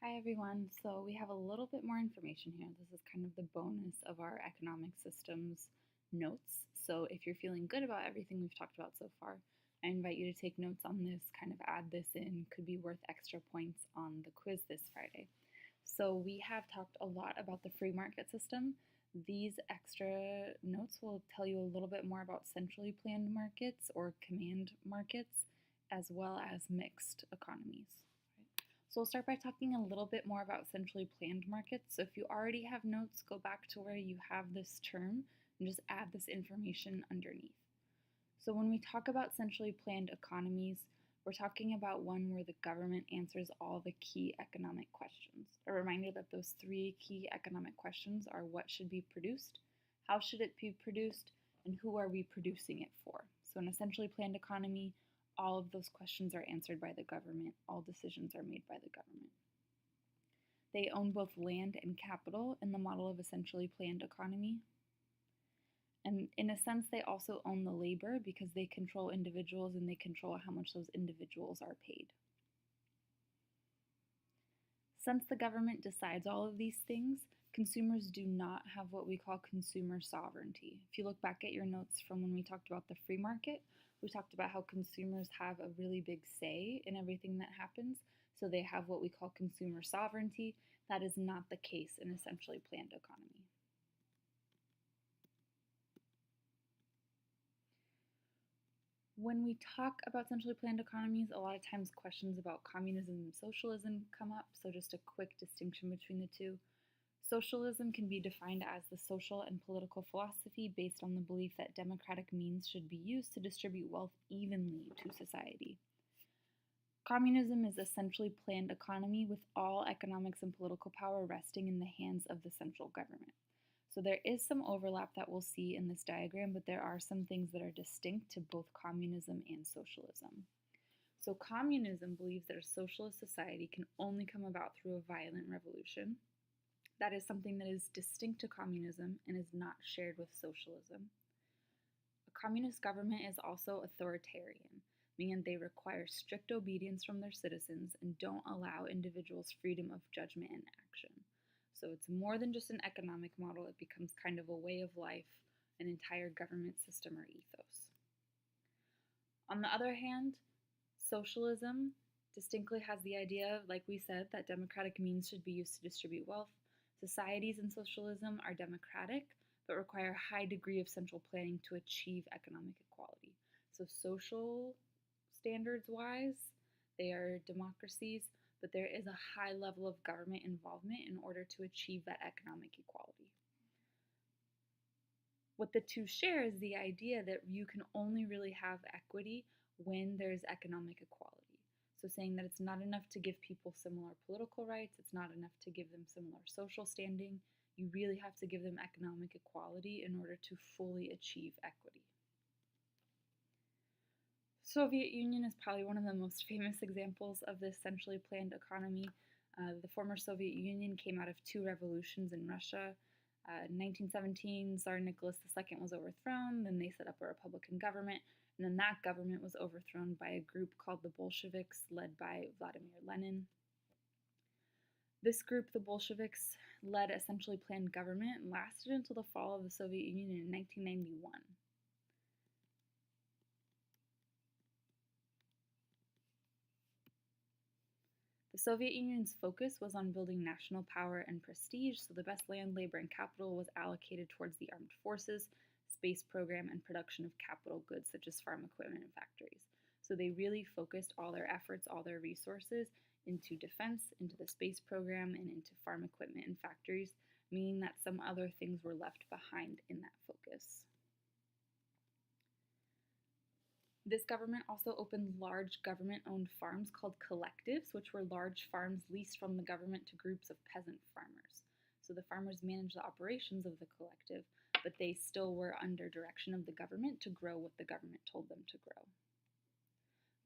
Hi everyone. So we have a little bit more information here. This is kind of the bonus of our economic systems notes. So if you're feeling good about everything we've talked about so far, I invite you to take notes on this, kind of add this in, could be worth extra points on the quiz this Friday. So we have talked a lot about the free market system. These extra notes will tell you a little bit more about centrally planned markets or command markets, as well as mixed economies. So we'll start by talking a little bit more about centrally planned markets. So if you already have notes, go back to where you have this term and just add this information underneath. So when we talk about centrally planned economies, we're talking about one where the government answers all the key economic questions. A reminder that those three key economic questions are: what should be produced, how should it be produced, and who are we producing it for? So in a centrally planned economy, all of those questions are answered by the government. All decisions are made by the government. They own both land and capital in the model of a centrally planned economy. And in a sense, they also own the labor because they control individuals and they control how much those individuals are paid. Since the government decides all of these things, consumers do not have what we call consumer sovereignty. If you look back at your notes from when we talked about the free market, we talked about how consumers have a really big say in everything that happens, so they have what we call consumer sovereignty. That is not the case in a centrally planned economy. When we talk about centrally planned economies, a lot of times questions about communism and socialism come up, so just a quick distinction between the two. Socialism can be defined as the social and political philosophy based on the belief that democratic means should be used to distribute wealth evenly to society. Communism is a centrally planned economy with all economics and political power resting in the hands of the central government. So there is some overlap that we'll see in this diagram, but there are some things that are distinct to both communism and socialism. So communism believes that a socialist society can only come about through a violent revolution. That is something that is distinct to communism and is not shared with socialism. A communist government is also authoritarian, meaning they require strict obedience from their citizens and don't allow individuals freedom of judgment and action. So it's more than just an economic model, it becomes kind of a way of life, an entire government system or ethos. On the other hand, socialism distinctly has the idea, like we said, that democratic means should be used to distribute wealth. Societies in socialism are democratic, but require a high degree of central planning to achieve economic equality. So social standards-wise, they are democracies, but there is a high level of government involvement in order to achieve that economic equality. What the two share is the idea that you can only really have equity when there's economic equality. So saying that it's not enough to give people similar political rights, it's not enough to give them similar social standing, you really have to give them economic equality in order to fully achieve equity. Soviet Union is probably one of the most famous examples of this centrally planned economy. The former Soviet Union came out of two revolutions in Russia. In 1917, Tsar Nicholas II was overthrown, then they set up a republican government, and then that government was overthrown by a group called the Bolsheviks, led by Vladimir Lenin. This group, the Bolsheviks, led a centrally planned government and lasted until the fall of the Soviet Union in 1991. The Soviet Union's focus was on building national power and prestige, so the best land, labor, and capital was allocated towards the armed forces, space program, and production of capital goods such as farm equipment and factories. So they really focused all their efforts, all their resources into defense, into the space program, and into farm equipment and factories, meaning that some other things were left behind in that focus. This government also opened large government-owned farms called collectives, which were large farms leased from the government to groups of peasant farmers. So the farmers managed the operations of the collective, but they still were under direction of the government to grow what the government told them to grow.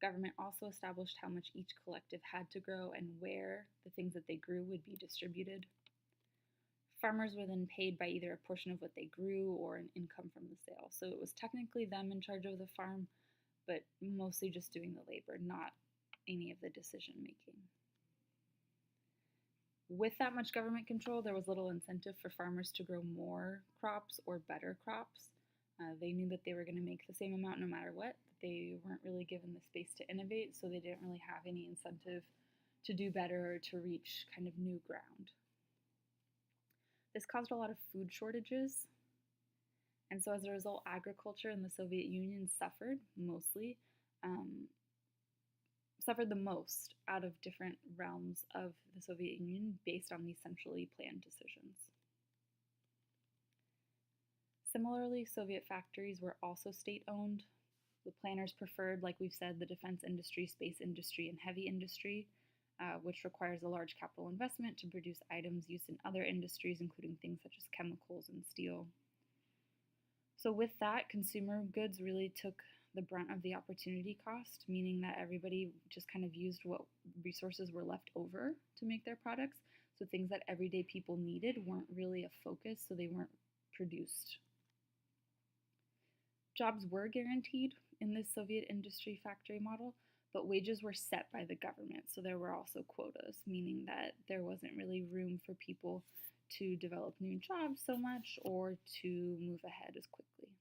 Government also established how much each collective had to grow and where the things that they grew would be distributed. Farmers were then paid by either a portion of what they grew or an income from the sale. So it was technically them in charge of the farm, but mostly just doing the labor, not any of the decision making. With that much government control, there was little incentive for farmers to grow more crops or better crops. They knew that they were going to make the same amount no matter what. They weren't really given the space to innovate, so they didn't really have any incentive to do better or to reach kind of new ground. This caused a lot of food shortages, and so as a result, agriculture in the Soviet Union suffered mostly, um, suffered the most out of different realms of the Soviet Union based on these centrally planned decisions. Similarly, Soviet factories were also state-owned. The planners preferred, like we've said, the defense industry, space industry, and heavy industry, which requires a large capital investment to produce items used in other industries, including things such as chemicals and steel. So with that, consumer goods really took the brunt of the opportunity cost, meaning that everybody just kind of used what resources were left over to make their products. So things that everyday people needed weren't really a focus, so they weren't produced. Jobs were guaranteed in this Soviet industry factory model, but wages were set by the government, so there were also quotas, meaning that there wasn't really room for people to develop new jobs so much or to move ahead as quickly.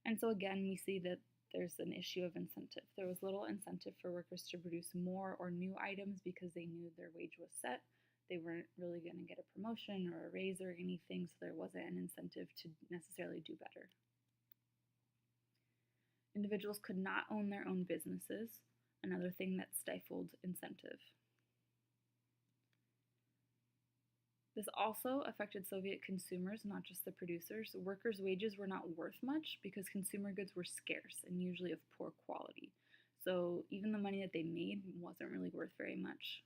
And so again, we see that there's an issue of incentive. There was little incentive for workers to produce more or new items because they knew their wage was set. They weren't really going to get a promotion or a raise or anything, so there wasn't an incentive to necessarily do better. Individuals could not own their own businesses, another thing that stifled incentive. This also affected Soviet consumers, not just the producers. Workers' wages were not worth much because consumer goods were scarce and usually of poor quality. So even the money that they made wasn't really worth very much.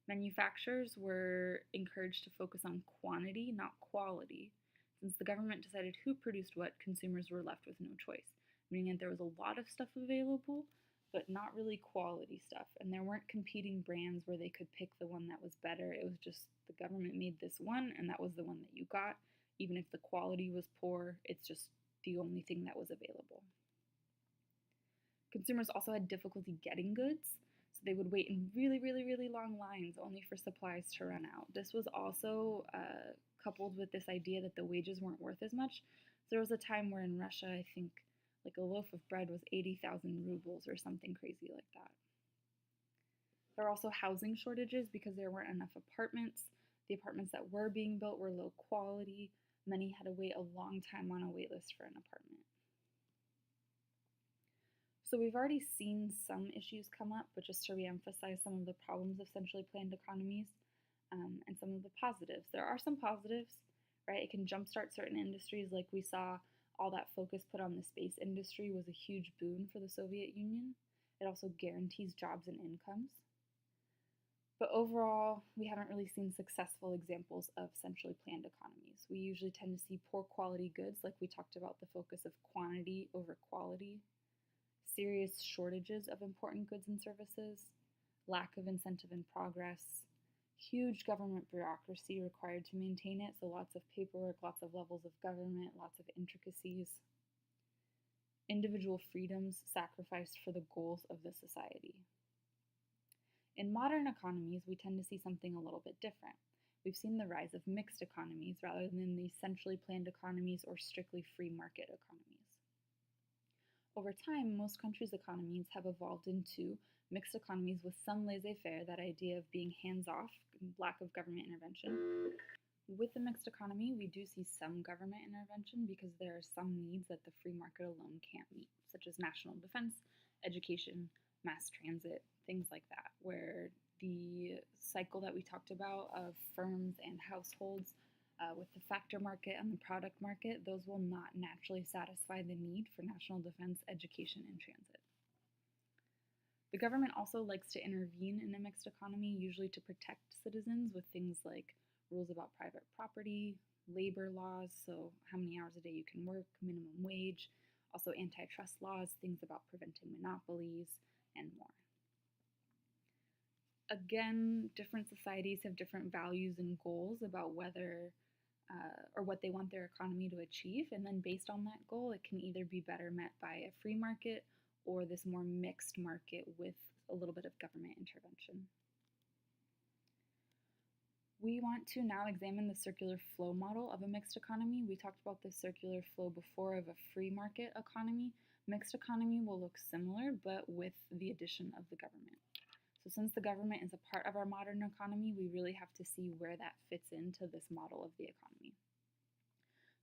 Manufacturers were encouraged to focus on quantity, not quality. Since the government decided who produced what, consumers were left with no choice, meaning that there was a lot of stuff available, but not really quality stuff. And there weren't competing brands where they could pick the one that was better. It was just the government made this one, and that was the one that you got. Even if the quality was poor, it's just the only thing that was available. Consumers also had difficulty getting goods, so they would wait in really, really, really long lines only for supplies to run out. This was also coupled with this idea that the wages weren't worth as much. So there was a time where in Russia, I think, like a loaf of bread was 80,000 rubles or something crazy like that. There were also housing shortages because there weren't enough apartments. The apartments that were being built were low quality. Many had to wait a long time on a wait list for an apartment. So we've already seen some issues come up, but just to reemphasize some of the problems of centrally planned economies and some of the positives. There are some positives, right? It can jumpstart certain industries, like we saw all that focus put on the space industry was a huge boon for the Soviet Union. It also guarantees jobs and incomes. But overall, we haven't really seen successful examples of centrally planned economies. We usually tend to see poor quality goods, like we talked about the focus of quantity over quality, serious shortages of important goods and services, lack of incentive and progress, huge government bureaucracy required to maintain it, so lots of paperwork, lots of levels of government, lots of intricacies, individual freedoms sacrificed for the goals of the society. In modern economies, we tend to see something a little bit different. We've seen the rise of mixed economies rather than these centrally planned economies or strictly free market economies. Over time, most countries' economies have evolved into mixed economies with some laissez-faire, that idea of being hands-off, lack of government intervention. With the mixed economy, we do see some government intervention because there are some needs that the free market alone can't meet, such as national defense, education, mass transit, things like that, where the cycle that we talked about of firms and households with the factor market and the product market, those will not naturally satisfy the need for national defense, education, and transit. The government also likes to intervene in a mixed economy, usually to protect citizens with things like rules about private property, labor laws, so how many hours a day you can work, minimum wage, also antitrust laws, things about preventing monopolies, and more. Again, different societies have different values and goals about whether or what they want their economy to achieve, and then based on that goal, it can either be better met by a free market or this more mixed market with a little bit of government intervention. We want to now examine the circular flow model of a mixed economy. We talked about the circular flow before of a free market economy. Mixed economy will look similar, but with the addition of the government. So since the government is a part of our modern economy, we really have to see where that fits into this model of the economy.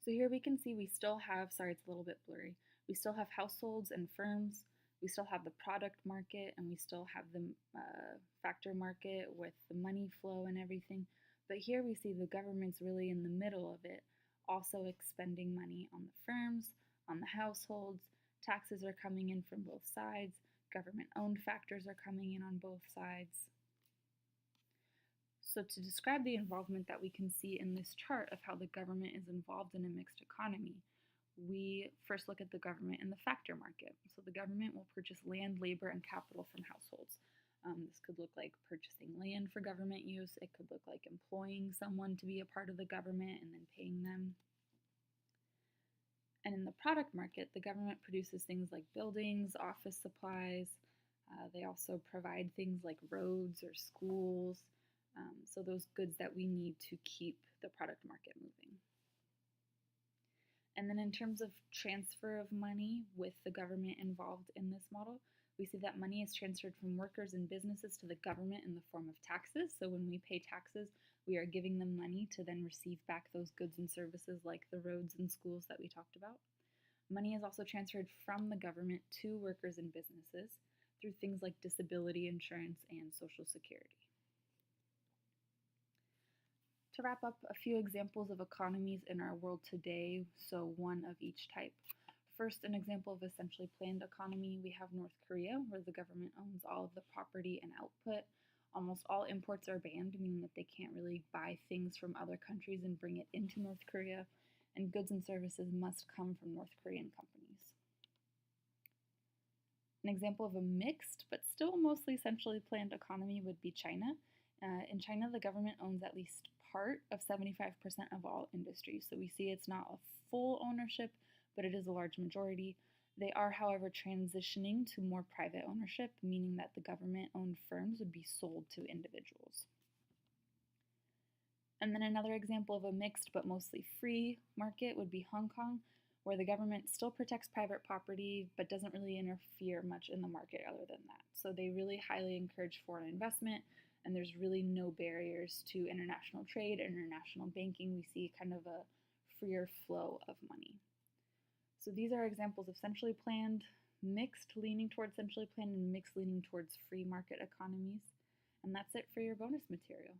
So here we can see we still have, sorry, it's a little bit blurry, we still have households and firms, we still have the product market, and we still have the factor market with the money flow and everything. But here we see the government's really in the middle of it, also expending money on the firms, on the households, taxes are coming in from both sides, government-owned factors are coming in on both sides. So to describe the involvement that we can see in this chart of how the government is involved in a mixed economy, we first look at the government in the factor market. So the government will purchase land, labor, and capital from households. This could look like purchasing land for government use. It could look like employing someone to be a part of the government and then paying them. And in the product market, the government produces things like buildings, office supplies. They also provide things like roads or schools. So those goods that we need to keep the product market moving. And then in terms of transfer of money with the government involved in this model, we see that money is transferred from workers and businesses to the government in the form of taxes. So when we pay taxes, we are giving them money to then receive back those goods and services like the roads and schools that we talked about. Money is also transferred from the government to workers and businesses through things like disability insurance and Social Security. To wrap up, a few examples of economies in our world today, so one of each type. First, an example of a centrally planned economy, we have North Korea, where the government owns all of the property and output. Almost all imports are banned, meaning that they can't really buy things from other countries and bring it into North Korea, and goods and services must come from North Korean companies. An example of a mixed, but still mostly centrally planned economy would be China. In China, the government owns at least part of 75% of all industries. So we see it's not a full ownership, but it is a large majority. They are, however, transitioning to more private ownership, meaning that the government-owned firms would be sold to individuals. And then another example of a mixed but mostly free market would be Hong Kong, where the government still protects private property but doesn't really interfere much in the market other than that. So they really highly encourage foreign investment, and there's really no barriers to international trade, international banking. We see kind of a freer flow of money. So these are examples of centrally planned, mixed leaning towards centrally planned, and mixed leaning towards free market economies. And that's it for your bonus material.